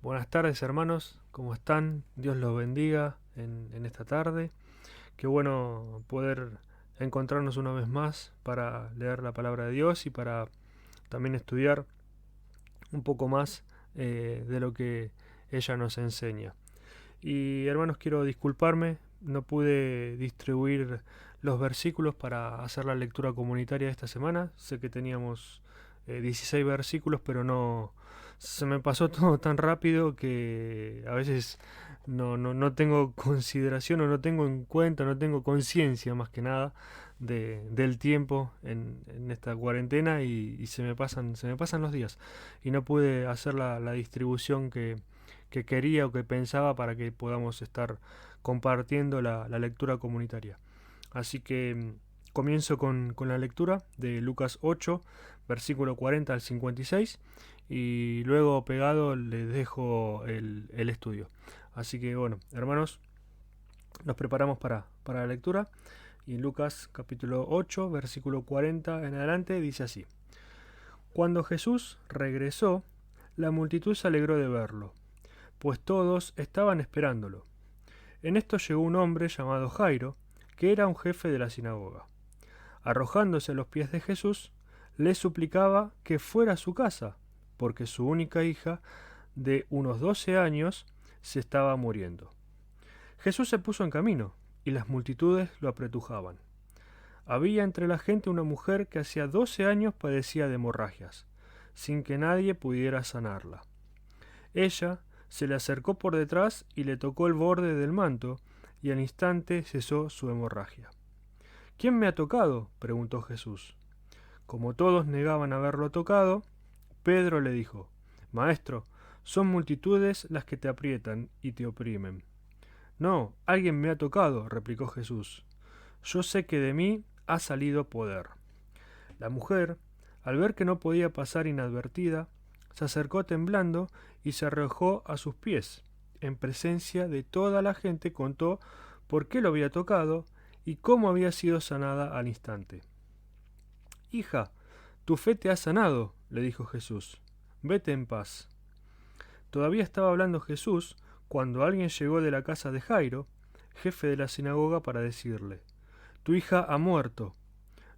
Buenas tardes hermanos, ¿cómo están? Dios los bendiga en esta tarde. Qué bueno poder encontrarnos una vez más para leer la palabra de Dios y para también estudiar un poco más de lo que ella nos enseña. Y hermanos, quiero disculparme, no pude distribuir los versículos para hacer la lectura comunitaria de esta semana. Sé que teníamos 16 versículos, pero no se me pasó todo tan rápido que a veces no tengo consideración o no tengo en cuenta, no tengo conciencia más que nada del tiempo en esta cuarentena y se me pasan los días. Y no pude hacer la distribución que quería o que pensaba para que podamos estar compartiendo la lectura comunitaria. Así que comienzo con la lectura de Lucas 8, versículo 40 al 56, y luego pegado les dejo el estudio. Así que bueno, hermanos, nos preparamos para la lectura. Y en Lucas capítulo 8, versículo 40 en adelante dice así. Cuando Jesús regresó, la multitud se alegró de verlo, pues todos estaban esperándolo. En esto llegó un hombre llamado Jairo, que era un jefe de la sinagoga. Arrojándose a los pies de Jesús, le suplicaba que fuera a su casa, porque su única hija, de unos 12 años, se estaba muriendo. Jesús se puso en camino, y las multitudes lo apretujaban. Había entre la gente una mujer que hacía 12 años padecía de hemorragias, sin que nadie pudiera sanarla. Ella se le acercó por detrás y le tocó el borde del manto, y al instante cesó su hemorragia. ¿Quién me ha tocado? Preguntó Jesús. Como todos negaban haberlo tocado, Pedro le dijo, Maestro, son multitudes las que te aprietan y te oprimen. No, alguien me ha tocado, replicó Jesús. Yo sé que de mí ha salido poder. La mujer, al ver que no podía pasar inadvertida, se acercó temblando y se arrojó a sus pies. En presencia de toda la gente contó por qué lo había tocado y cómo había sido sanada al instante. Hija, tu fe te ha sanado, le dijo Jesús. Vete en paz. Todavía estaba hablando Jesús cuando alguien llegó de la casa de Jairo, jefe de la sinagoga, para decirle, Tu hija ha muerto,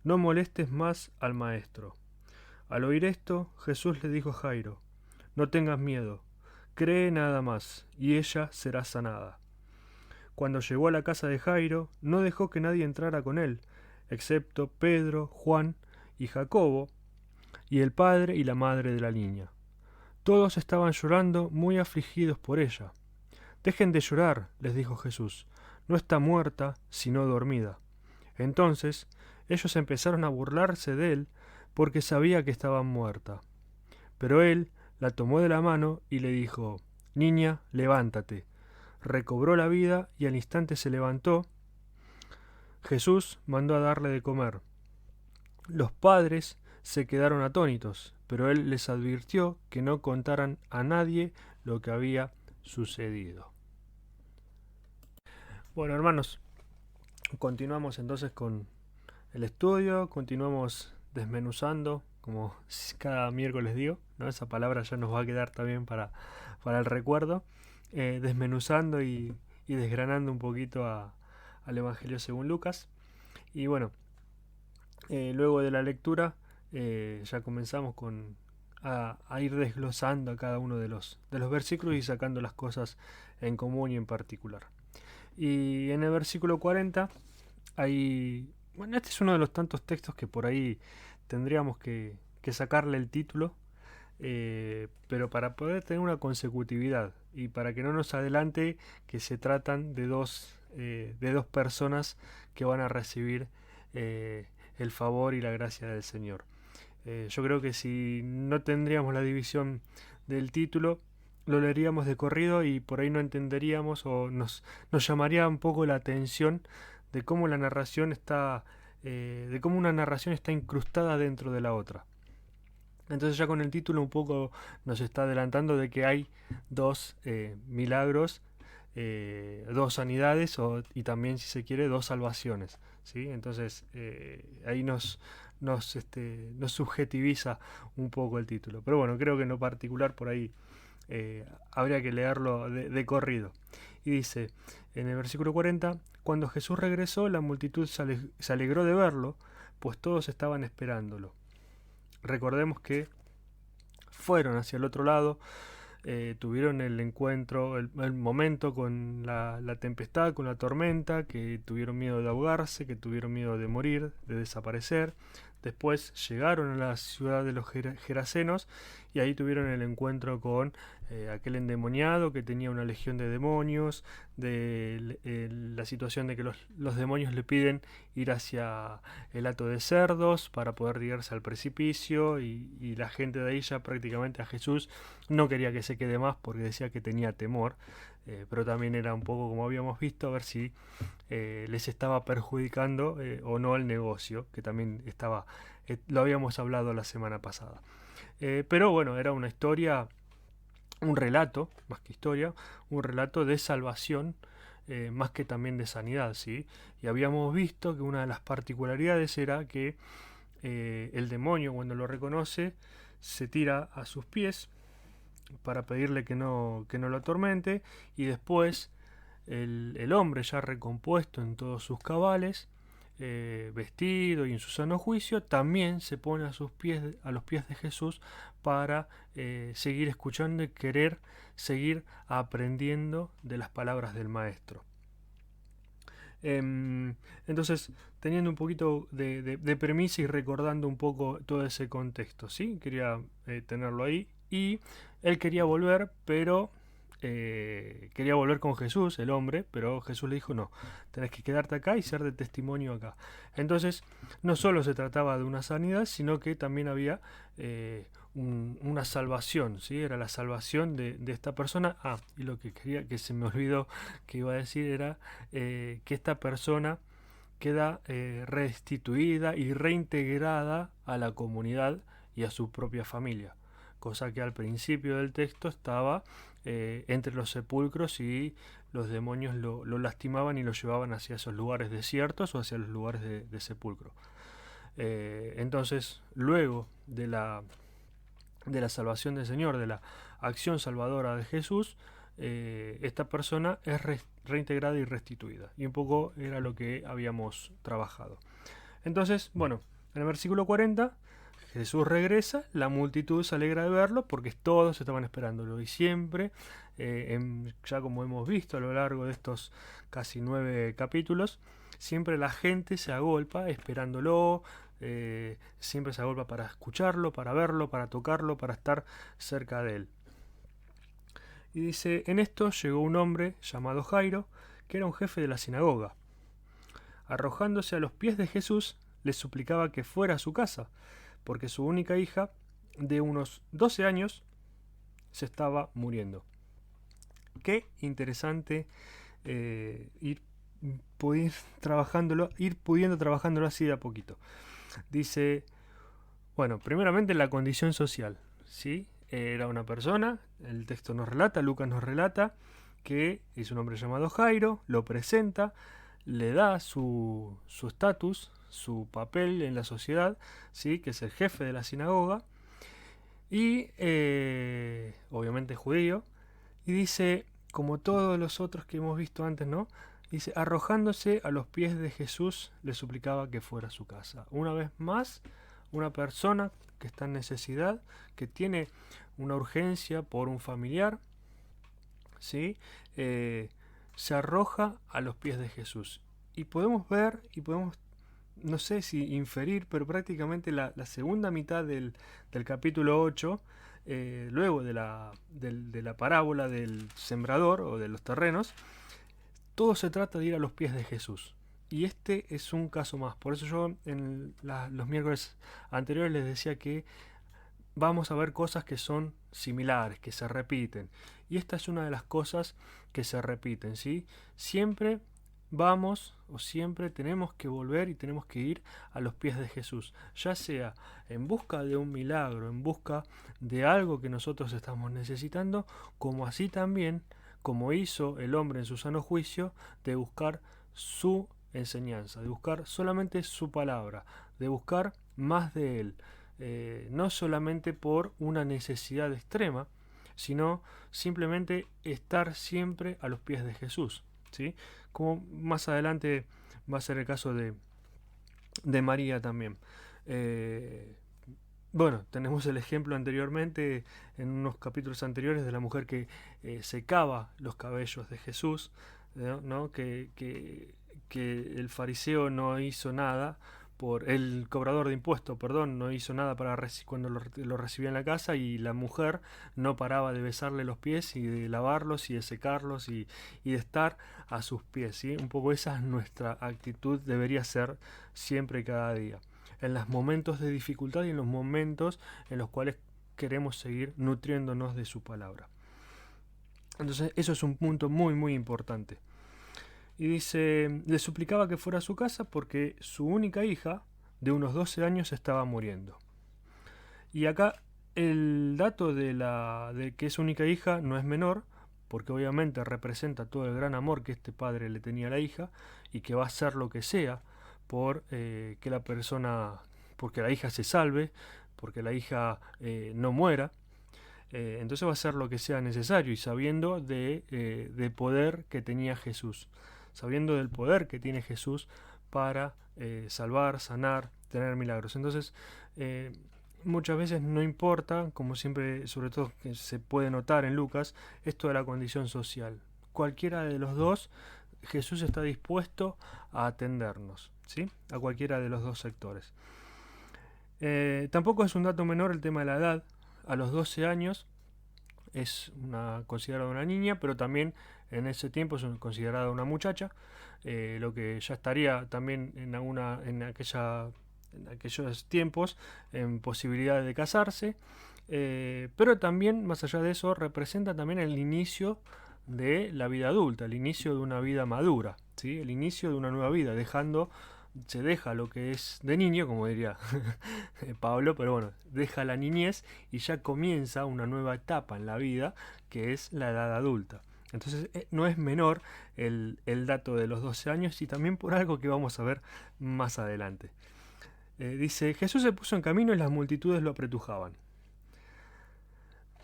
no molestes más al maestro. Al oír esto, Jesús le dijo a Jairo, No tengas miedo, cree nada más, y ella será sanada. Cuando llegó a la casa de Jairo, no dejó que nadie entrara con él, excepto Pedro, Juan y Jacobo, y el padre y la madre de la niña. Todos estaban llorando, muy afligidos por ella. Dejen de llorar, les dijo Jesús, no está muerta, sino dormida. Entonces ellos empezaron a burlarse de él, porque sabía que estaba muerta. Pero él la tomó de la mano y le dijo, Niña, levántate. Recobró la vida y al instante se levantó. Jesús mandó a darle de comer. Los padres se quedaron atónitos, pero él les advirtió que no contaran a nadie lo que había sucedido. Bueno, hermanos, continuamos entonces con el estudio, continuamos desmenuzando, como cada miércoles digo, ¿no? Esa palabra ya nos va a quedar también para el recuerdo, desmenuzando y desgranando un poquito al Evangelio según Lucas. Y bueno, luego de la lectura ya comenzamos a ir desglosando a cada uno de los versículos y sacando las cosas en común y en particular. Y en el versículo 40 hay... Bueno, este es uno de los tantos textos que por ahí tendríamos que sacarle el título, pero para poder tener una consecutividad y para que no nos adelante que se tratan de dos personas que van a recibir el favor y la gracia del Señor. Yo creo que si no tendríamos la división del título, lo leeríamos de corrido y por ahí no entenderíamos o nos llamaría un poco la atención de cómo la narración está, de cómo una narración está incrustada dentro de la otra. Entonces ya con el título un poco nos está adelantando de que hay dos milagros, dos sanidades y también, si se quiere, dos salvaciones, ¿sí? Entonces ahí nos subjetiviza un poco el título. Pero bueno, creo que en lo particular por ahí habría que leerlo de corrido. Y dice en el versículo 40, cuando Jesús regresó, la multitud se alegró de verlo, pues todos estaban esperándolo. Recordemos que fueron hacia el otro lado, tuvieron el encuentro, el momento con la tempestad, con la tormenta, que tuvieron miedo de ahogarse, que tuvieron miedo de morir, de desaparecer. Después llegaron a la ciudad de los Gerasenos y ahí tuvieron el encuentro con aquel endemoniado que tenía una legión de demonios, de la situación de que los demonios le piden ir hacia el hato de cerdos para poder tirarse al precipicio y la gente de ahí ya prácticamente a Jesús no quería que se quede más porque decía que tenía temor, pero también era un poco como habíamos visto, a ver si les estaba perjudicando o no el negocio, que también estaba, lo habíamos hablado la semana pasada. Pero bueno, era una historia, un relato, más que historia, un relato de salvación, más que también de sanidad, ¿sí? Y habíamos visto que una de las particularidades era que el demonio, cuando lo reconoce, se tira a sus pies para pedirle que no lo atormente, y después el hombre ya recompuesto en todos sus cabales, vestido y en su sano juicio, también se pone a los pies de Jesús para seguir escuchando y querer seguir aprendiendo de las palabras del Maestro. Entonces, teniendo un poquito de premisa y recordando un poco todo ese contexto, ¿sí? Quería tenerlo ahí. Y él quería volver, pero quería volver con Jesús, el hombre, pero Jesús le dijo, no, tenés que quedarte acá y ser de testimonio acá. Entonces, no solo se trataba de una sanidad, sino que también había una salvación, ¿sí? Era la salvación de esta persona. Y lo que quería, que se me olvidó que iba a decir, era que esta persona queda restituida y reintegrada a la comunidad y a su propia familia, cosa que al principio del texto estaba entre los sepulcros y los demonios lo lastimaban y lo llevaban hacia esos lugares desiertos o hacia los lugares de sepulcro. Entonces, luego de la salvación del Señor, de la acción salvadora de Jesús, esta persona es reintegrada y restituida. Y un poco era lo que habíamos trabajado. Entonces, bueno, en el versículo 40, Jesús regresa, la multitud se alegra de verlo porque todos estaban esperándolo. Y siempre, ya como hemos visto a lo largo de estos casi 9 capítulos, siempre la gente se agolpa esperándolo, siempre se agolpa para escucharlo, para verlo, para tocarlo, para estar cerca de él. Y dice, en esto llegó un hombre llamado Jairo, que era un jefe de la sinagoga. Arrojándose a los pies de Jesús, le suplicaba que fuera a su casa, porque su única hija, de unos 12 años, se estaba muriendo. Qué interesante ir pudiendo trabajándolo así de a poquito. Dice, bueno, primeramente la condición social, ¿sí? Era una persona, el texto nos relata, Lucas nos relata, que es un hombre llamado Jairo, lo presenta, le da su estatus, su papel en la sociedad, ¿sí? Que es el jefe de la sinagoga, y obviamente judío, y dice, como todos los otros que hemos visto antes, ¿no? Dice, arrojándose a los pies de Jesús, le suplicaba que fuera a su casa. Una vez más, una persona que está en necesidad, que tiene una urgencia por un familiar, ¿sí? Se arroja a los pies de Jesús. Y podemos ver, y podemos, no sé si inferir, pero prácticamente la segunda mitad del capítulo 8, luego de la parábola del sembrador o de los terrenos, todo se trata de ir a los pies de Jesús. Y este es un caso más. Por eso yo en los miércoles anteriores les decía que vamos a ver cosas que son similares, que se repiten. Y esta es una de las cosas que se repiten, ¿sí? Siempre vamos o siempre tenemos que volver y tenemos que ir a los pies de Jesús, ya sea en busca de un milagro, en busca de algo que nosotros estamos necesitando, como así también, como hizo el hombre en su sano juicio, de buscar su enseñanza, de buscar solamente su palabra, de buscar más de él, no solamente por una necesidad extrema, sino simplemente estar siempre a los pies de Jesús, ¿sí? Como más adelante va a ser el caso de María también. Bueno, tenemos el ejemplo anteriormente, en unos capítulos anteriores, de la mujer que secaba los cabellos de Jesús, ¿no? Que el fariseo no hizo nada, el cobrador de impuestos, perdón, no hizo nada para cuando lo recibía en la casa, y la mujer no paraba de besarle los pies y de lavarlos y de secarlos y de estar a sus pies, ¿sí? Un poco esa es nuestra actitud, debería ser siempre y cada día, en los momentos de dificultad y en los momentos en los cuales queremos seguir nutriéndonos de su palabra. Entonces eso es un punto muy muy importante. Y dice, le suplicaba que fuera a su casa porque su única hija, de unos 12 años, estaba muriendo. Y acá el dato de que es única hija no es menor, porque obviamente representa todo el gran amor que este padre le tenía a la hija, y que va a hacer lo que sea por que la persona, porque la hija se salve, porque la hija no muera. Entonces va a hacer lo que sea necesario, y sabiendo del poder que tenía Jesús, sabiendo del poder que tiene Jesús para salvar, sanar, tener milagros. Entonces muchas veces no importa, como siempre, sobre todo que se puede notar en Lucas, esto de la condición social. Cualquiera de los dos, Jesús está dispuesto a atendernos, ¿sí? A cualquiera de los dos sectores. Tampoco es un dato menor el tema de la edad. A los 12 años es considerada una niña, pero también en ese tiempo es considerada una muchacha, lo que ya estaría también en aquellos tiempos en posibilidad de casarse, pero también, más allá de eso, representa también el inicio de la vida adulta, el inicio de una vida madura, ¿sí? El inicio de una nueva vida, se deja lo que es de niño, como diría Pablo, pero bueno, deja la niñez y ya comienza una nueva etapa en la vida, que es la edad adulta. Entonces no es menor el dato de los 12 años, y también por algo que vamos a ver más adelante. Dice, Jesús se puso en camino y las multitudes lo apretujaban.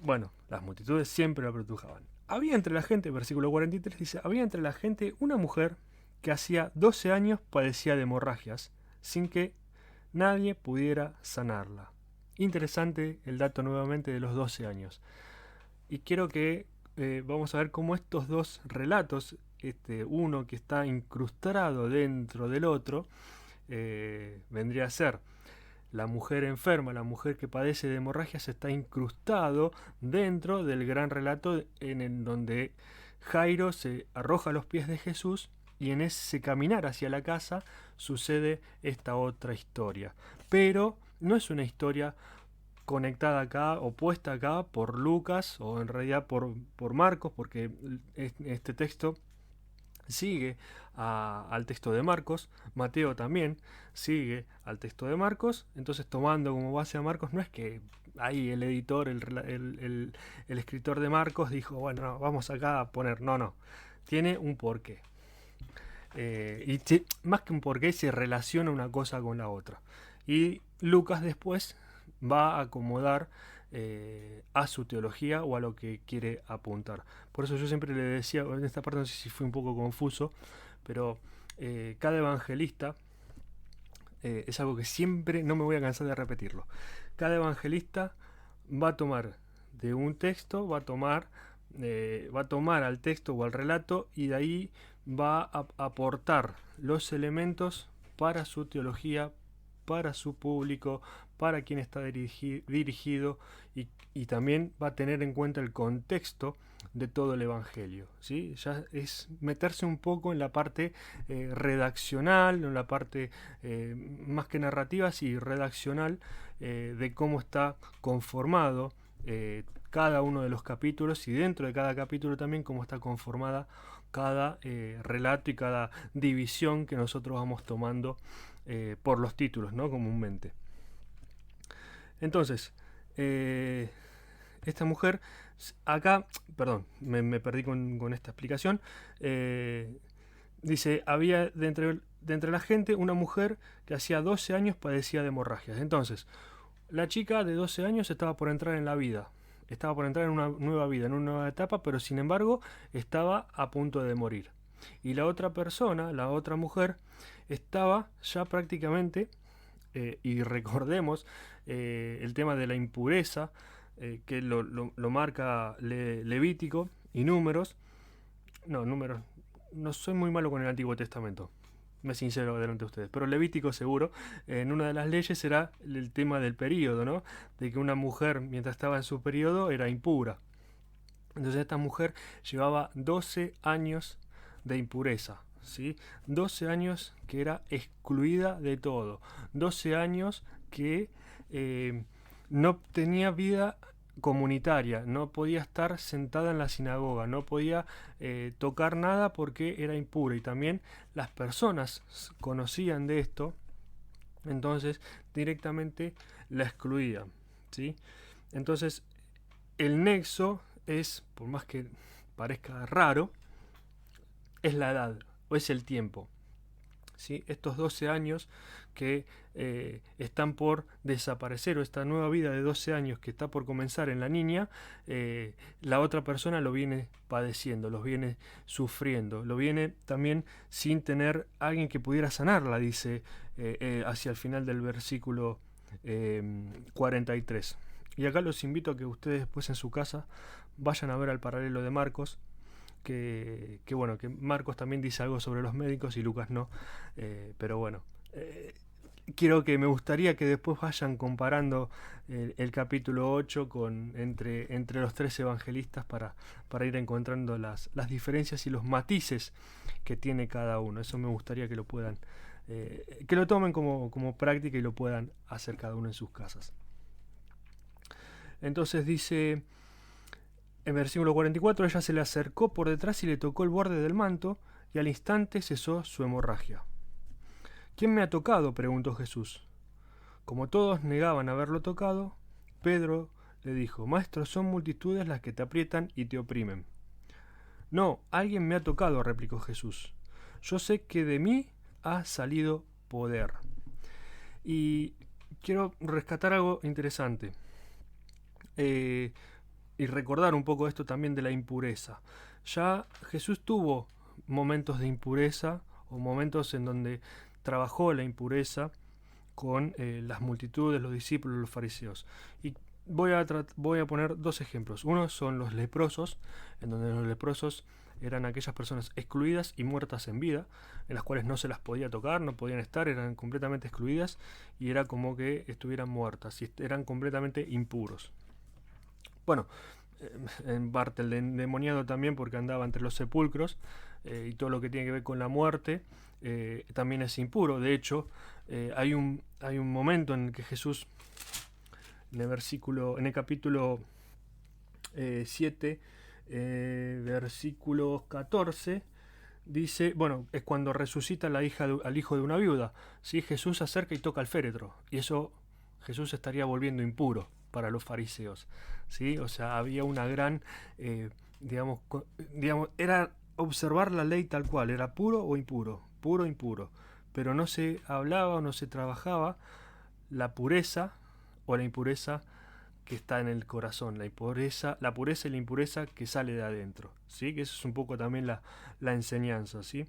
Bueno, las multitudes siempre lo apretujaban. Había entre la gente, versículo 43 dice, había entre la gente una mujer que hacía 12 años padecía de hemorragias, sin que nadie pudiera sanarla. Interesante el dato nuevamente de los 12 años. Y quiero que vamos a ver cómo estos dos relatos, uno que está incrustado dentro del otro, vendría a ser la mujer enferma, la mujer que padece de hemorragias, está incrustado dentro del gran relato en donde Jairo se arroja a los pies de Jesús, y en ese caminar hacia la casa sucede esta otra historia. Pero no es una historia conectada acá o puesta acá por Lucas, o en realidad por Marcos, porque este texto sigue al texto de Marcos. Mateo también sigue al texto de Marcos. Entonces, tomando como base a Marcos, no es que ahí el editor, el escritor de Marcos dijo, bueno, no, vamos acá a poner, no, tiene un porqué. Más que un porqué, se relaciona una cosa con la otra. Y Lucas después va a acomodar a su teología o a lo que quiere apuntar. Por eso yo siempre le decía, en esta parte no sé si fue un poco confuso, pero cada evangelista, es algo que siempre no me voy a cansar de repetirlo, cada evangelista va a tomar de un texto, va a tomar al texto o al relato, y de ahí va a aportar los elementos para su teología, para su público, para quien está dirigido, y también va a tener en cuenta el contexto de todo el Evangelio, ¿sí? Ya es meterse un poco en la parte redaccional, en la parte más que narrativa, sí, redaccional, de cómo está conformado cada uno de los capítulos, y dentro de cada capítulo también cómo está conformada cada relato y cada división que nosotros vamos tomando por los títulos, ¿no? Comúnmente. Entonces, esta mujer, acá, perdón, me perdí con esta explicación, dice, había de entre la gente una mujer que hacía 12 años padecía de hemorragias. Entonces, la chica de 12 años estaba por entrar en la vida. estaba por entrar en una nueva vida, en una nueva etapa, pero sin embargo estaba a punto de morir. Y la otra persona, la otra mujer, estaba ya prácticamente, y recordemos el tema de la impureza, que lo marca Levítico y Números. No, Números, no soy muy malo con el Antiguo Testamento, me sincero delante de ustedes, pero Levítico seguro, en una de las leyes será el tema del periodo, ¿no? De que una mujer mientras estaba en su periodo era impura. Entonces esta mujer llevaba 12 años de impureza, ¿sí? 12 años que era excluida de todo, 12 años que no tenía vida comunitaria, no podía estar sentada en la sinagoga, no podía tocar nada porque era impura, y también las personas conocían de esto, entonces directamente la excluían, ¿sí? Entonces el nexo es, por más que parezca raro, es la edad o es el tiempo, ¿sí? Estos 12 años que están por desaparecer, o esta nueva vida de 12 años que está por comenzar en la niña, la otra persona lo viene padeciendo, los viene sufriendo, lo viene también sin tener alguien que pudiera sanarla, dice hacia el final del versículo 43. Y acá los invito a que ustedes después en su casa vayan a ver al paralelo de Marcos, que bueno, que Marcos también dice algo sobre los médicos y Lucas no, pero bueno, me gustaría que después vayan comparando el capítulo 8 entre los tres evangelistas para ir encontrando las diferencias y los matices que tiene cada uno. Eso me gustaría que lo puedan, que lo tomen como práctica y lo puedan hacer cada uno en sus casas. Entonces dice en versículo 44, ella se le acercó por detrás y le tocó el borde del manto, y al instante cesó su hemorragia. ¿Quién me ha tocado?, preguntó Jesús. Como todos negaban haberlo tocado, Pedro le dijo: Maestro, son multitudes las que te aprietan y te oprimen. No, alguien me ha tocado, replicó Jesús. Yo sé que de mí ha salido poder. Y quiero rescatar algo interesante. Y recordar un poco esto también de la impureza. Ya Jesús tuvo momentos de impureza, o momentos en donde trabajó la impureza con las multitudes, los discípulos, los fariseos. Y voy a poner dos ejemplos. Uno son los leprosos, en donde los leprosos eran aquellas personas excluidas y muertas en vida, en las cuales no se las podía tocar, no podían estar, eran completamente excluidas, y era como que estuvieran muertas, y eran completamente impuros. Bueno, en parte el endemoniado también, porque andaba entre los sepulcros, y todo lo que tiene que ver con la muerte también es impuro. De hecho, hay un momento en el que Jesús, en el capítulo 7, versículo 14, dice, bueno, es cuando resucita al hijo de una viuda, ¿sí? Jesús se acerca y toca el féretro, y eso Jesús estaría volviendo impuro para los fariseos, ¿sí? O sea, había una gran, digamos, era observar la ley tal cual, era puro o impuro, pero no se hablaba o no se trabajaba la pureza o la impureza que está en el corazón, la pureza y la impureza que sale de adentro, ¿sí? Que eso es un poco también la enseñanza, ¿sí?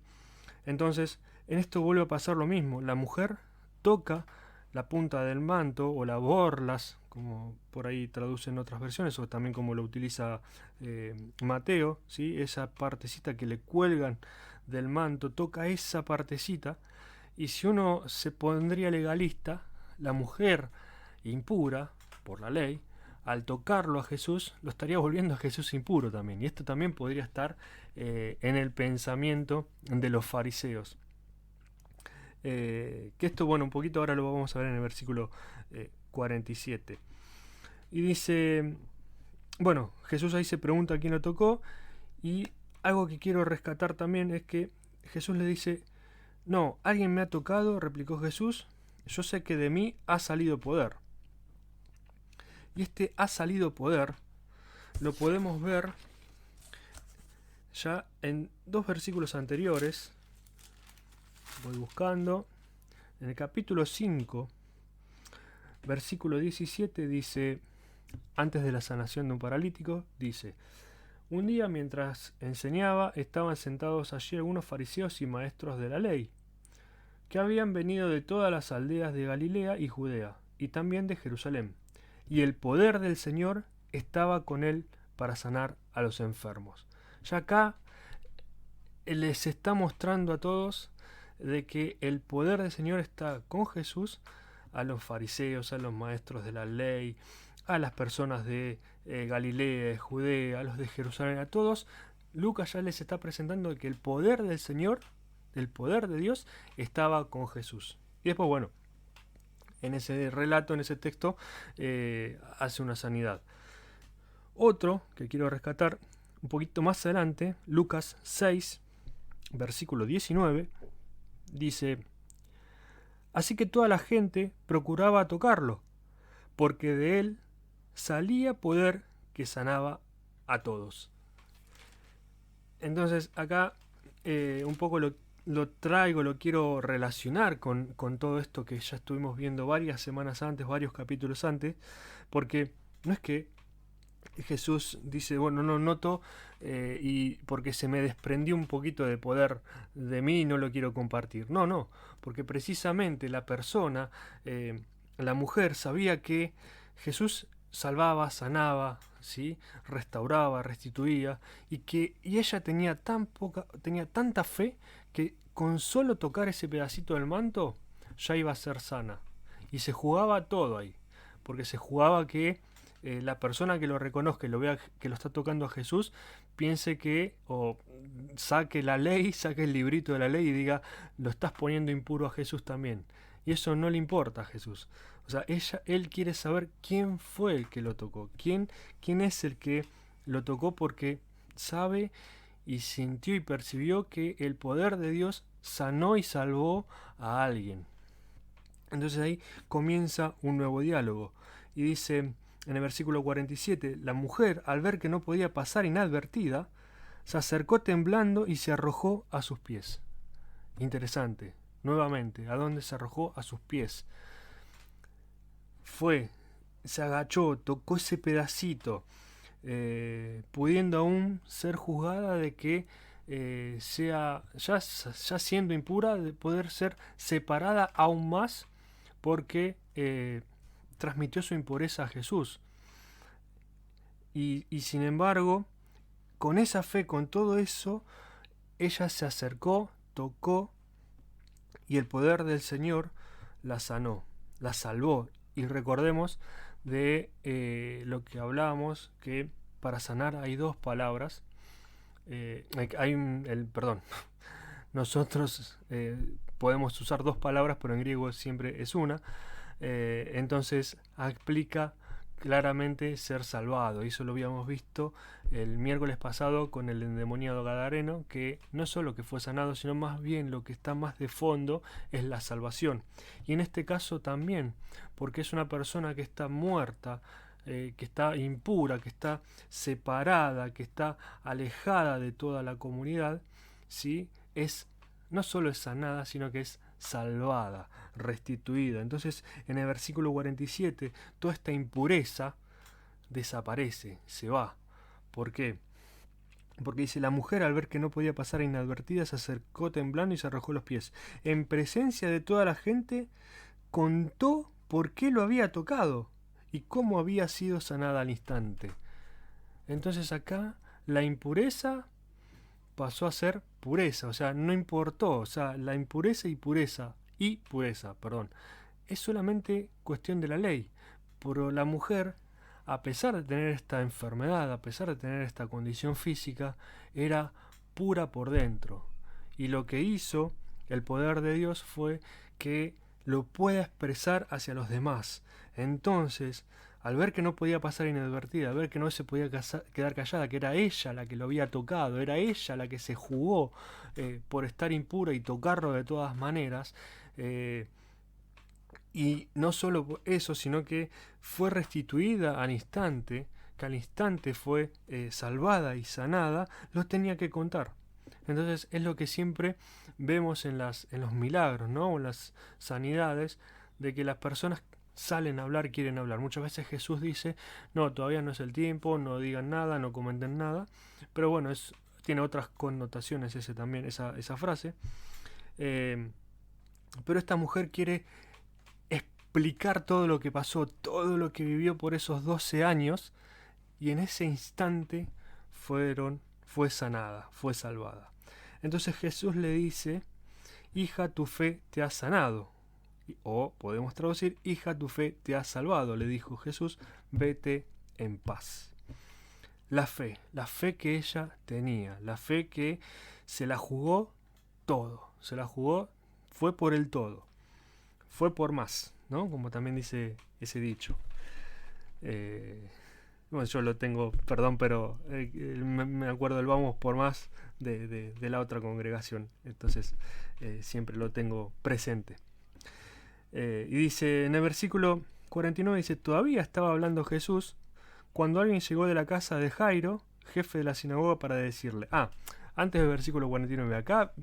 Entonces, en esto vuelve a pasar lo mismo, la mujer toca la punta del manto o la borlas, como por ahí traducen otras versiones, o también como lo utiliza Mateo, ¿sí? Esa partecita que le cuelgan del manto, toca esa partecita, y si uno se pondría legalista, la mujer impura, por la ley, al tocarlo a Jesús, lo estaría volviendo a Jesús impuro también, y esto también podría estar en el pensamiento de los fariseos. Que esto, bueno, un poquito ahora lo vamos a ver en el versículo 47. Y dice, bueno, Jesús ahí se pregunta a quién lo tocó, y algo que quiero rescatar también es que Jesús le dice, no, alguien me ha tocado, replicó Jesús, yo sé que de mí ha salido poder. Y este ha salido poder lo podemos ver ya en dos versículos anteriores. Voy buscando. En el capítulo 5, versículo 17 dice, antes de la sanación de un paralítico, dice: un día mientras enseñaba, estaban sentados allí algunos fariseos y maestros de la ley, que habían venido de todas las aldeas de Galilea y Judea, y también de Jerusalén. Y el poder del Señor estaba con él para sanar a los enfermos. Ya acá les está mostrando a todos de que el poder del Señor está con Jesús, a los fariseos, a los maestros de la ley, a las personas de Galilea, de Judea, a los de Jerusalén, a todos. Lucas ya les está presentando que el poder del Señor, el poder de Dios, estaba con Jesús. Y después, bueno, en ese relato, en ese texto, hace una sanidad. Otro que quiero rescatar un poquito más adelante, Lucas 6, versículo 19, dice: así que toda la gente procuraba tocarlo, porque de él salía poder que sanaba a todos. Entonces acá un poco lo traigo, lo quiero relacionar con todo esto que ya estuvimos viendo varias semanas antes, varios capítulos antes, porque no es que Jesús dice, bueno, no noto y porque se me desprendió un poquito de poder de mí y no lo quiero compartir. No, porque precisamente la persona, la mujer, sabía que Jesús salvaba, sanaba, ¿sí? Restauraba, restituía, y ella tenía tenía tanta fe que con solo tocar ese pedacito del manto ya iba a ser sana. Y se jugaba todo ahí, porque se jugaba que la persona que lo reconozca y lo vea que lo está tocando a Jesús, piense que, o saque la ley, saque el librito de la ley y diga, lo estás poniendo impuro a Jesús también. Y eso no le importa a Jesús. O sea, él quiere saber quién fue el que lo tocó, quién es el que lo tocó, porque sabe y sintió y percibió que el poder de Dios sanó y salvó a alguien. Entonces ahí comienza un nuevo diálogo. Y dice en el versículo 47, la mujer, al ver que no podía pasar inadvertida, se acercó temblando y se arrojó a sus pies. Interesante. Nuevamente, ¿a dónde se arrojó? A sus pies. Se agachó, tocó ese pedacito, pudiendo aún ser juzgada de que sea, ya siendo impura, de poder ser separada aún más, porque transmitió su impureza a Jesús. Y sin embargo, con esa fe, con todo eso, ella se acercó, tocó, y el poder del Señor la sanó, la salvó. Y recordemos de lo que hablábamos, que para sanar hay dos palabras. Perdón. Nosotros podemos usar dos palabras, pero en griego siempre es una. Entonces explica claramente ser salvado. Y eso lo habíamos visto el miércoles pasado con el endemoniado gadareno, que no solo que fue sanado, sino más bien lo que está más de fondo es la salvación. Y en este caso también, porque es una persona que está muerta, que está impura, que está separada, que está alejada de toda la comunidad, ¿sí? No solo es sanada, sino que es salvada, restituida. Entonces, en el versículo 47, toda esta impureza desaparece, se va. ¿Por qué? Porque dice, la mujer, al ver que no podía pasar inadvertida, se acercó temblando y se arrojó los pies. En presencia de toda la gente, contó por qué lo había tocado y cómo había sido sanada al instante. Entonces acá la impureza pasó a ser pureza, o sea, no importó, o sea, la impureza y pureza, perdón, es solamente cuestión de la ley. Pero la mujer, a pesar de tener esta enfermedad, a pesar de tener esta condición física, era pura por dentro. Y lo que hizo el poder de Dios fue que lo pueda expresar hacia los demás. Entonces, al ver que no podía pasar inadvertida, al ver que no se podía quedar callada, que era ella la que lo había tocado, era ella la que se jugó por estar impura y tocarlo de todas maneras, y no solo eso, sino que fue restituida al instante, que al instante fue salvada y sanada, lo tenía que contar. Entonces es lo que siempre vemos en los milagros, ¿no? O en las sanidades, de que las personas salen a hablar, quieren hablar. Muchas veces Jesús dice, no, todavía no es el tiempo, no digan nada, no comenten nada. Pero bueno, tiene otras connotaciones esa frase. Pero esta mujer quiere explicar todo lo que pasó, todo lo que vivió por esos 12 años, y en ese instante fue sanada, fue salvada. Entonces Jesús le dice, hija, tu fe te ha sanado. O podemos traducir, hija, tu fe te ha salvado. Le dijo Jesús, vete en paz. La fe que ella tenía, la fe que se la jugó todo, se la jugó, fue por el todo, fue por más, ¿no? Como también dice ese dicho. Bueno, yo lo tengo, perdón, pero me acuerdo del vamos por más de la otra congregación, entonces siempre lo tengo presente. Y dice, en el versículo 49 dice, todavía estaba hablando Jesús cuando alguien llegó de la casa de Jairo, jefe de la sinagoga, para decirle, antes del versículo 49, acá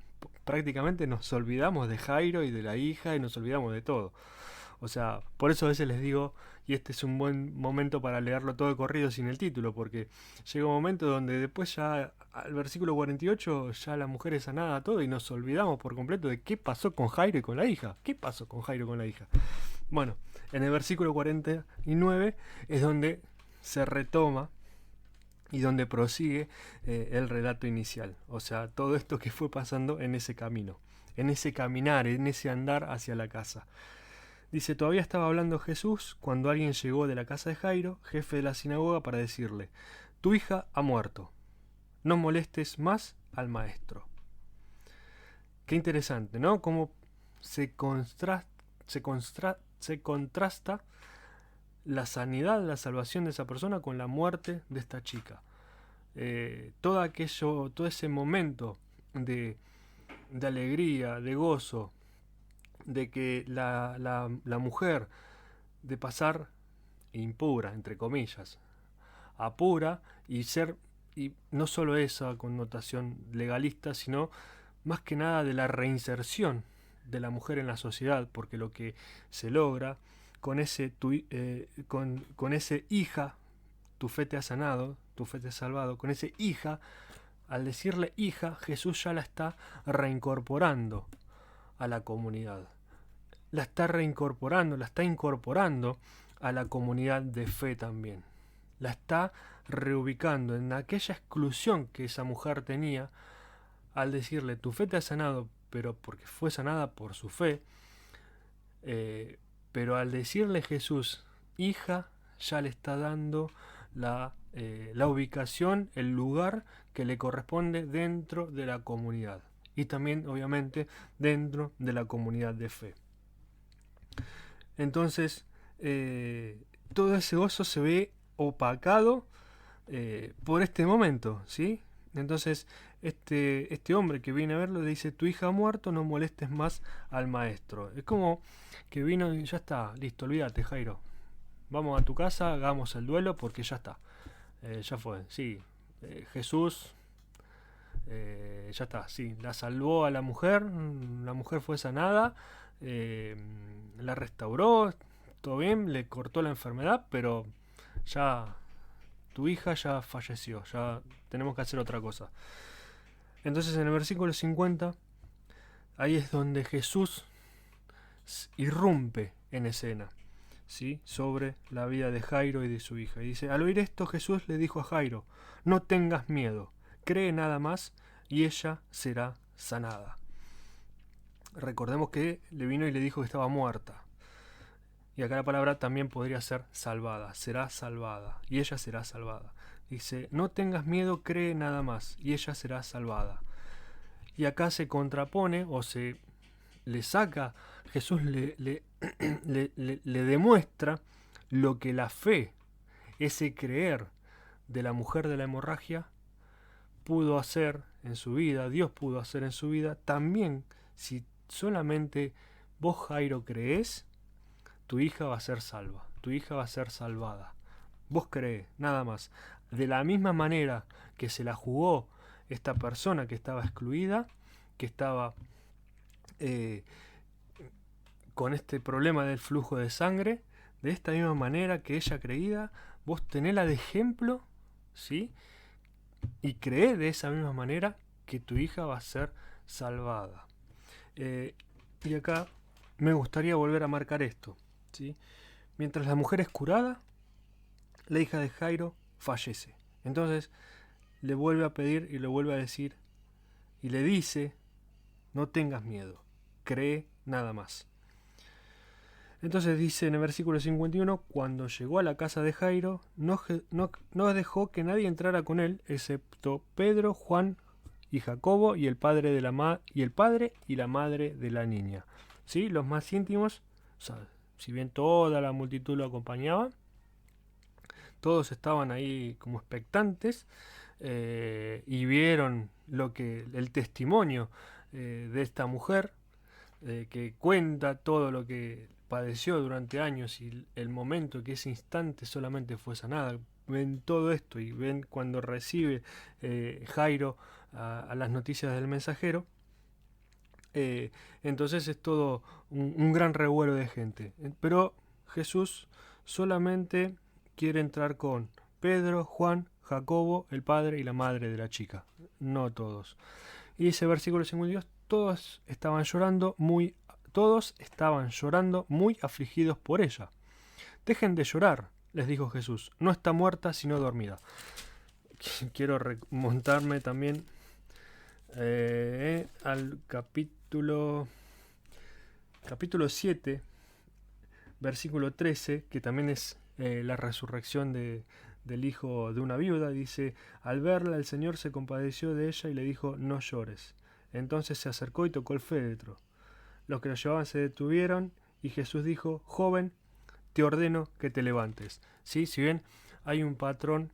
prácticamente nos olvidamos de Jairo y de la hija y nos olvidamos de todo. O sea, por eso a veces les digo, y este es un buen momento para leerlo todo de corrido sin el título, porque llega un momento donde después ya al versículo 48 ya la mujer es sanada todo y nos olvidamos por completo de qué pasó con Jairo y con la hija. ¿Qué pasó con Jairo y con la hija? Bueno, en el versículo 49 es donde se retoma y donde prosigue el relato inicial. O sea, todo esto que fue pasando en ese camino, en ese caminar, en ese andar hacia la casa. Dice, todavía estaba hablando Jesús cuando alguien llegó de la casa de Jairo, jefe de la sinagoga, para decirle, tu hija ha muerto, no molestes más al maestro. Qué interesante, ¿no? Cómo se contrasta la sanidad, la salvación de esa persona con la muerte de esta chica. Todo ese momento de alegría, de gozo, de que la mujer, de pasar impura, entre comillas, a pura, y no solo esa connotación legalista, sino más que nada de la reinserción de la mujer en la sociedad, porque lo que se logra con ese hija, tu fe te ha sanado, tu fe te ha salvado, con ese hija, al decirle hija, Jesús ya la está reincorporando a la comunidad. La está reincorporando, la está incorporando a la comunidad de fe también. La está reubicando en aquella exclusión que esa mujer tenía al decirle, tu fe te ha sanado, pero porque fue sanada por su fe. Pero al decirle Jesús, hija, ya le está dando la ubicación, el lugar que le corresponde dentro de la comunidad. Y también, obviamente, dentro de la comunidad de fe. Entonces, todo ese gozo se ve opacado por este momento, ¿sí? Entonces, este hombre que viene a verlo le dice, tu hija ha muerto, no molestes más al maestro. Es como que vino y ya está, listo, olvídate, Jairo. Vamos a tu casa, hagamos el duelo porque ya está. Ya fue, sí. Jesús, ya está, sí. La salvó a la mujer fue sanada. La restauró, todo bien, le cortó la enfermedad, pero ya tu hija ya falleció, ya tenemos que hacer otra cosa. Entonces en el versículo 50, ahí es donde Jesús irrumpe en escena, ¿sí? Sobre la vida de Jairo y de su hija. Y dice, al oír esto Jesús le dijo a Jairo, no tengas miedo, cree nada más y ella será sanada. Recordemos que le vino y le dijo que estaba muerta. Y acá la palabra también podría ser salvada. Será salvada. Y ella será salvada. Dice, no tengas miedo, cree nada más. Y ella será salvada. Y acá se contrapone o se le saca, Jesús le demuestra lo que la fe, ese creer de la mujer de la hemorragia, pudo hacer en su vida, Dios pudo hacer en su vida. También, si solamente vos, Jairo, creés, tu hija va a ser salva, tu hija va a ser salvada. Vos creés, nada más. De la misma manera que se la jugó esta persona que estaba excluida, que estaba con este problema del flujo de sangre, de esta misma manera que ella creía, vos tenela de ejemplo, ¿sí? Y cree de esa misma manera que tu hija va a ser salvada. Y acá me gustaría volver a marcar esto, ¿sí? Mientras la mujer es curada, la hija de Jairo fallece. Entonces le vuelve a pedir y le vuelve a decir y le dice, no tengas miedo, cree nada más. Entonces dice en el versículo 51, cuando llegó a la casa de Jairo, no dejó que nadie entrara con él, excepto Pedro, Juan y Jacobo y el padre y la madre de la niña. ¿Sí? Los más íntimos, o sea, si bien toda la multitud lo acompañaba, todos estaban ahí como expectantes y vieron el testimonio de esta mujer que cuenta todo lo que padeció durante años y el momento que ese instante solamente fue sanada. Ven todo esto y ven cuando recibe Jairo a las noticias del mensajero. Entonces es todo un gran revuelo de gente. Pero Jesús solamente quiere entrar con Pedro, Juan, Jacobo, el padre y la madre de la chica. No todos. Y dice versículo 52, todos estaban llorando muy afligidos por ella. Dejen de llorar, les dijo Jesús, no está muerta sino dormida. Quiero remontarme también al capítulo 7, versículo 13, que también es la resurrección del hijo de una viuda. Dice, al verla el Señor se compadeció de ella y le dijo, no llores. Entonces se acercó y tocó el féretro. Los que lo llevaban se detuvieron y Jesús dijo, joven, te ordeno que te levantes. ¿Sí? Si bien hay un patrón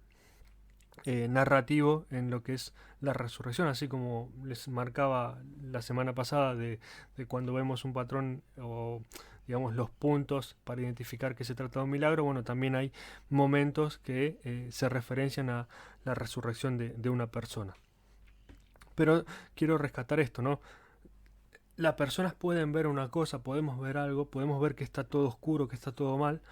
narrativo en lo que es la resurrección, así como les marcaba la semana pasada de cuando vemos un patrón o digamos los puntos para identificar que se trata de un milagro, bueno, también hay momentos que se referencian a la resurrección de una persona. Pero quiero rescatar esto, ¿no? Las personas pueden ver una cosa, podemos ver algo, podemos ver que está todo oscuro, que está todo mal,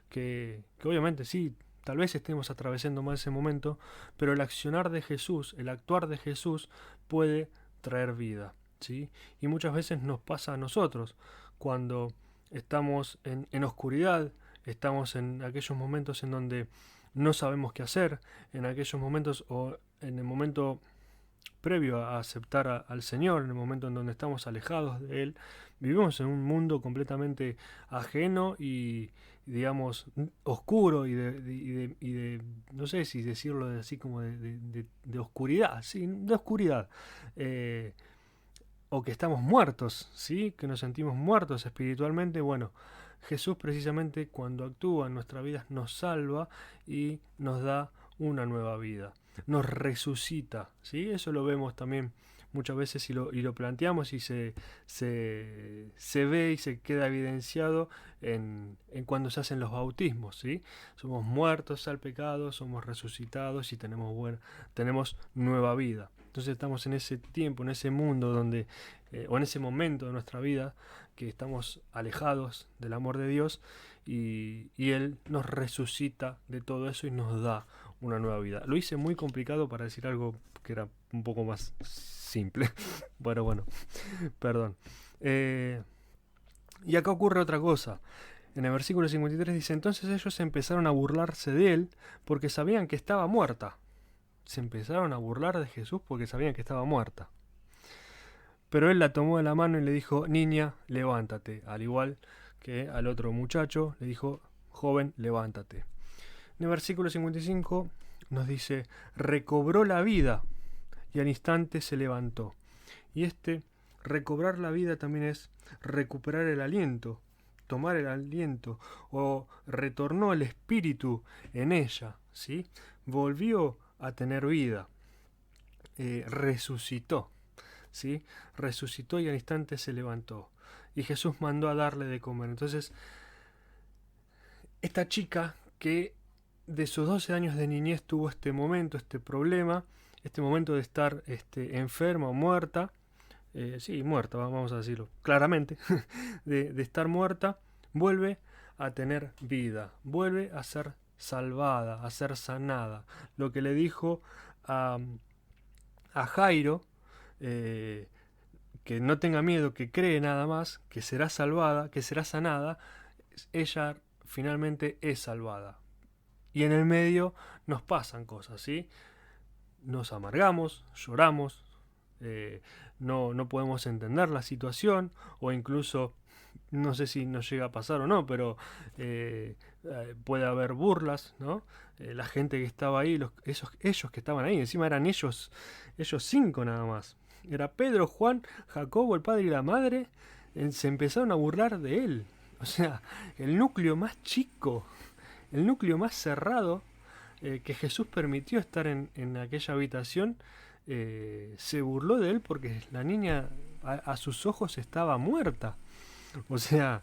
que obviamente sí, tal vez estemos atravesando mal ese momento, pero el accionar de Jesús, el actuar de Jesús puede traer vida, ¿sí? Y muchas veces nos pasa a nosotros, cuando estamos en oscuridad, estamos en aquellos momentos en donde no sabemos qué hacer, en aquellos momentos o en el momento previo a aceptar al Señor, en el momento en donde estamos alejados de Él, vivimos en un mundo completamente ajeno y digamos oscuro y de no sé si decirlo así como de oscuridad, sí, de oscuridad, o que estamos muertos, sí, que nos sentimos muertos espiritualmente. Bueno, Jesús precisamente cuando actúa en nuestra vida nos salva y nos da una nueva vida, nos resucita, ¿sí? Eso lo vemos también muchas veces y lo planteamos y se ve y se queda evidenciado en cuando se hacen los bautismos, ¿sí? Somos muertos al pecado, somos resucitados y tenemos nueva vida. Entonces estamos en ese tiempo, en ese mundo donde, o en ese momento de nuestra vida que estamos alejados del amor de Dios y Él nos resucita de todo eso y nos da una nueva vida. Lo hice muy complicado para decir algo que era un poco más simple. Bueno, perdón. Y acá ocurre otra cosa. En el versículo 53 dice, entonces ellos empezaron a burlarse de él porque sabían que estaba muerta. Se empezaron a burlar de Jesús porque sabían que estaba muerta. Pero él la tomó de la mano y le dijo, niña, levántate. Al igual que al otro muchacho, le dijo, joven, levántate. En el versículo 55 nos dice, recobró la vida y al instante se levantó. Y recobrar la vida también es recuperar el aliento, tomar el aliento, o retornó el espíritu en ella, ¿sí? Volvió a tener vida, resucitó, ¿sí? Resucitó y al instante se levantó. Y Jesús mandó a darle de comer. Entonces, esta chica que de sus 12 años de niñez tuvo este momento, este problema, este momento de estar enferma o muerta, sí, muerta, vamos a decirlo claramente, de estar muerta, vuelve a tener vida, vuelve a ser salvada, a ser sanada. Lo que le dijo a Jairo, que no tenga miedo, que cree nada más, que será salvada, que será sanada, ella finalmente es salvada. Y en el medio nos pasan cosas, ¿sí? Nos amargamos, lloramos, no podemos entender la situación, o incluso, no sé si nos llega a pasar o no, pero puede haber burlas, ¿no? La gente que estaba ahí, ellos que estaban ahí, encima eran ellos 5 nada más. Era Pedro, Juan, Jacobo, el padre y la madre, se empezaron a burlar de él. O sea, el núcleo más chico, el núcleo más cerrado, que Jesús permitió estar en aquella habitación, se burló de él porque la niña a sus ojos estaba muerta. O sea,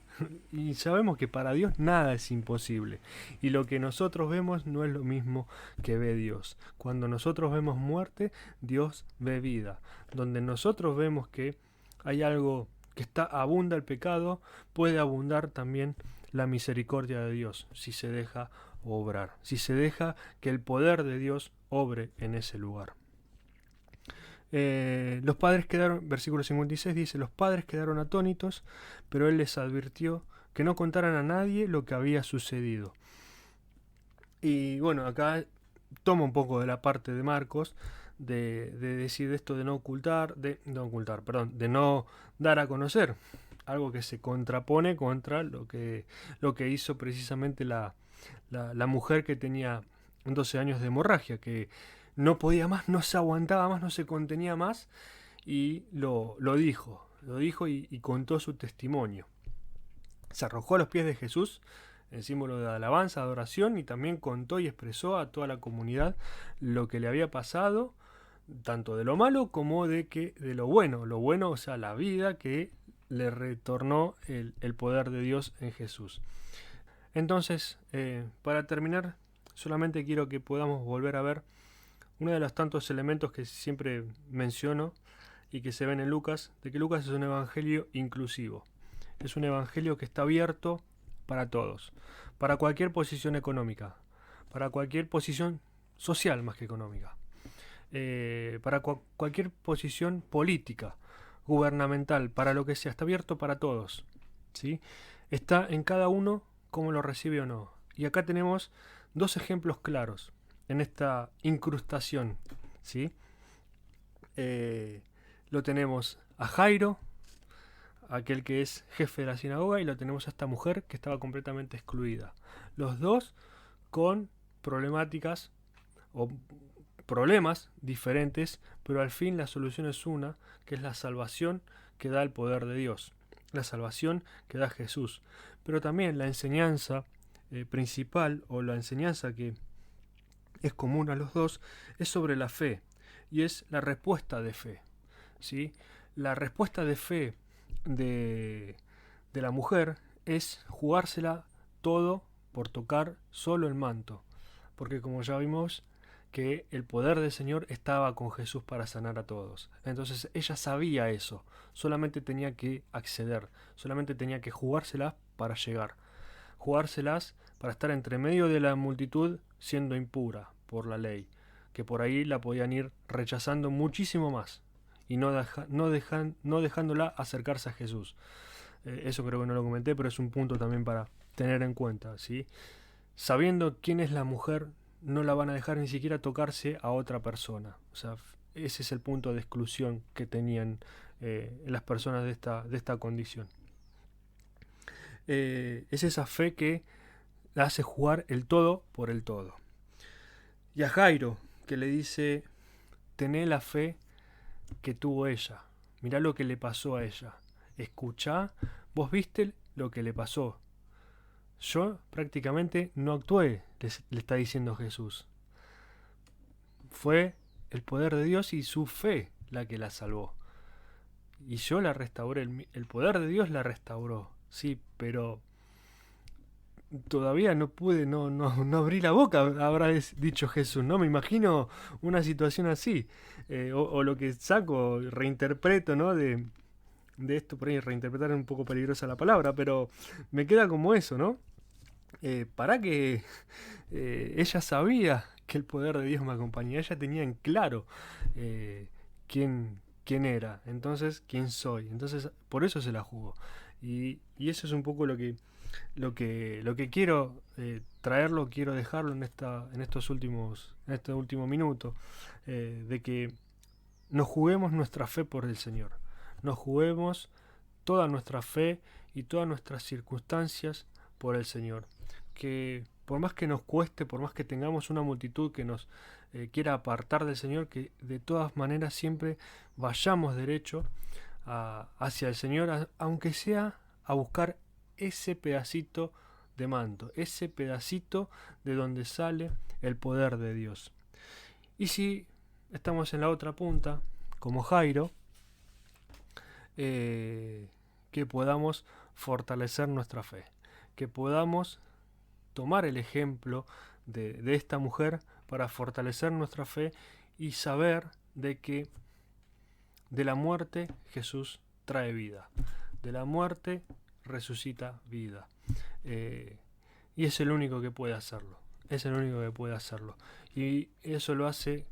y sabemos que para Dios nada es imposible. Y lo que nosotros vemos no es lo mismo que ve Dios. Cuando nosotros vemos muerte, Dios ve vida. Donde nosotros vemos que hay algo que abunda el pecado, puede abundar también la misericordia de Dios, si se deja obrar, si se deja que el poder de Dios obre en ese lugar. Los padres quedaron, versículo 56 dice, los padres quedaron atónitos, pero él les advirtió que no contaran a nadie lo que había sucedido. Y bueno, acá toma un poco de la parte de Marcos, de decir esto de no dar a conocer, algo que se contrapone contra lo que hizo precisamente la mujer que tenía 12 años de hemorragia, que no podía más, no se aguantaba más, no se contenía más, y lo dijo y contó su testimonio. Se arrojó a los pies de Jesús, en símbolo de alabanza, adoración, y también contó y expresó a toda la comunidad lo que le había pasado, tanto de lo malo como de lo bueno, o sea, la vida que le retornó el poder de Dios en Jesús. Entonces, para terminar, solamente quiero que podamos volver a ver uno de los tantos elementos que siempre menciono y que se ven en Lucas, de que Lucas es un evangelio inclusivo. Es un evangelio que está abierto para todos, para cualquier posición económica, para cualquier posición social más que económica, para cualquier posición política, gubernamental, para lo que sea, está abierto para todos, ¿sí? Está en cada uno cómo lo recibe o no. Y acá tenemos dos ejemplos claros en esta incrustación, ¿sí? Lo tenemos a Jairo, aquel que es jefe de la sinagoga, y lo tenemos a esta mujer que estaba completamente excluida. Los dos con problemáticas o problemas diferentes, pero al fin la solución es una, que es la salvación que da el poder de Dios, la salvación que da Jesús. Pero también la enseñanza principal, o la enseñanza que es común a los dos, es sobre la fe, y es la respuesta de fe, ¿sí? La respuesta de fe de la mujer es jugársela todo por tocar solo el manto, porque como ya vimos que el poder del Señor estaba con Jesús para sanar a todos. Entonces ella sabía eso, solamente tenía que acceder, solamente tenía que jugárselas para llegar, jugárselas para estar entre medio de la multitud siendo impura por la ley, que por ahí la podían ir rechazando muchísimo más y no dejándola acercarse a Jesús. Eso creo que no lo comenté, pero es un punto también para tener en cuenta, ¿sí? Sabiendo quién es la mujer, no la van a dejar ni siquiera tocarse a otra persona. O sea, ese es el punto de exclusión que tenían las personas de esta condición. Es esa fe que la hace jugar el todo por el todo. Y a Jairo, que le dice, tené la fe que tuvo ella. Mirá lo que le pasó a ella. Escuchá, vos viste lo que le pasó. Yo prácticamente no actué, le está diciendo Jesús. Fue el poder de Dios y su fe la que la salvó. Y yo la restauré, el poder de Dios la restauró. Sí, pero todavía no pude, no abrí la boca, habrá dicho Jesús, ¿no? Me imagino una situación así. O lo que saco, reinterpreto, ¿no? De esto, por ahí reinterpretar es un poco peligrosa la palabra, pero me queda como eso, ¿no? para que ella sabía que el poder de Dios me acompañaba. Ella tenía en claro quién era, entonces quién soy. Entonces por eso se la jugó. Y eso es un poco lo que quiero traerlo, quiero dejarlo en este último minuto, de que nos juguemos nuestra fe por el Señor. Nos juguemos toda nuestra fe y todas nuestras circunstancias por el Señor. Que por más que nos cueste, por más que tengamos una multitud que nos quiera apartar del Señor, que de todas maneras siempre vayamos derecho hacia el Señor, aunque sea a buscar ese pedacito de manto, ese pedacito de donde sale el poder de Dios. Y si estamos en la otra punta, como Jairo, que podamos fortalecer nuestra fe, que podamos tomar el ejemplo de esta mujer para fortalecer nuestra fe y saber de que de la muerte Jesús trae vida, de la muerte resucita vida. Y es el único que puede hacerlo, es el único que puede hacerlo. Y eso lo hace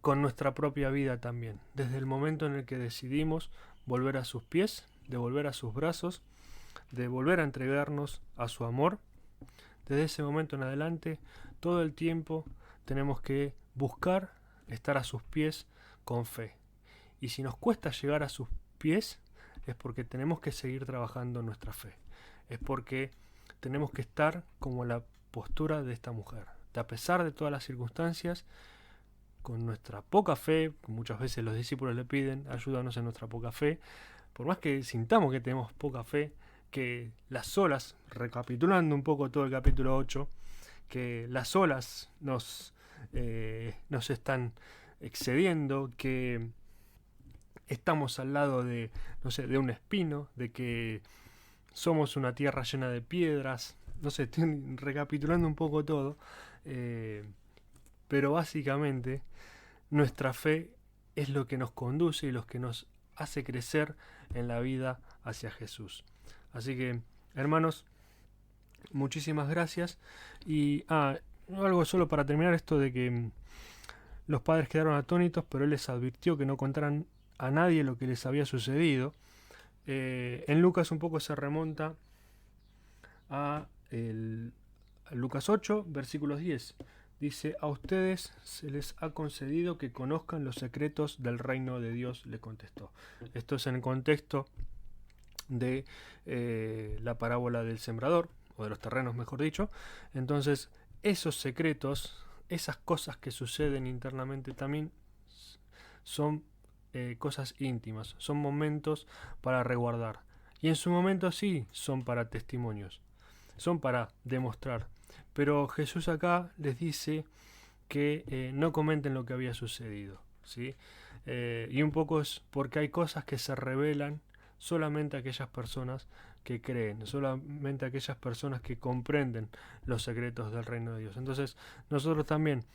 con nuestra propia vida también, desde el momento en el que decidimos volver a sus pies, de volver a sus brazos, de volver a entregarnos a su amor. Desde ese momento en adelante, todo el tiempo tenemos que buscar estar a sus pies con fe. Y si nos cuesta llegar a sus pies, es porque tenemos que seguir trabajando nuestra fe. Es porque tenemos que estar como la postura de esta mujer. De a pesar de todas las circunstancias, con nuestra poca fe, muchas veces los discípulos le piden, ayúdanos en nuestra poca fe. Por más que sintamos que tenemos poca fe, que las olas, recapitulando un poco todo el capítulo 8, que las olas nos están excediendo, que estamos al lado de, no sé, de un espino, de que somos una tierra llena de piedras, no sé, estoy recapitulando un poco todo, pero básicamente nuestra fe es lo que nos conduce y lo que nos hace crecer en la vida hacia Jesús. Así que, hermanos, muchísimas gracias. Y algo solo para terminar, esto de que los padres quedaron atónitos, pero él les advirtió que no contaran a nadie lo que les había sucedido. En Lucas un poco se remonta a Lucas 8, versículos 10. Dice, a ustedes se les ha concedido que conozcan los secretos del reino de Dios, le contestó. Esto es en el contexto de la parábola del sembrador, o de los terrenos mejor dicho. Entonces, esos secretos, esas cosas que suceden internamente también son cosas íntimas, son momentos para resguardar. Y en su momento sí, son para testimonios, son para demostrar. Pero Jesús acá les dice que no comenten lo que había sucedido, ¿sí? Y un poco es porque hay cosas que se revelan solamente a aquellas personas que creen, solamente a aquellas personas que comprenden los secretos del reino de Dios. Entonces nosotros también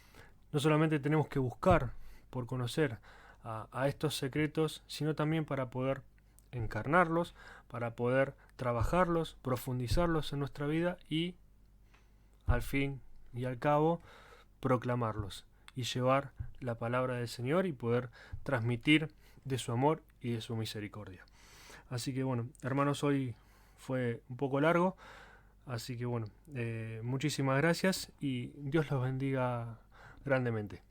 no solamente tenemos que buscar por conocer a estos secretos, sino también para poder encarnarlos, para poder trabajarlos, profundizarlos en nuestra vida y al fin y al cabo proclamarlos y llevar la palabra del Señor y poder transmitir de su amor y de su misericordia. Así que bueno, hermanos, hoy fue un poco largo, así que bueno, muchísimas gracias y Dios los bendiga grandemente.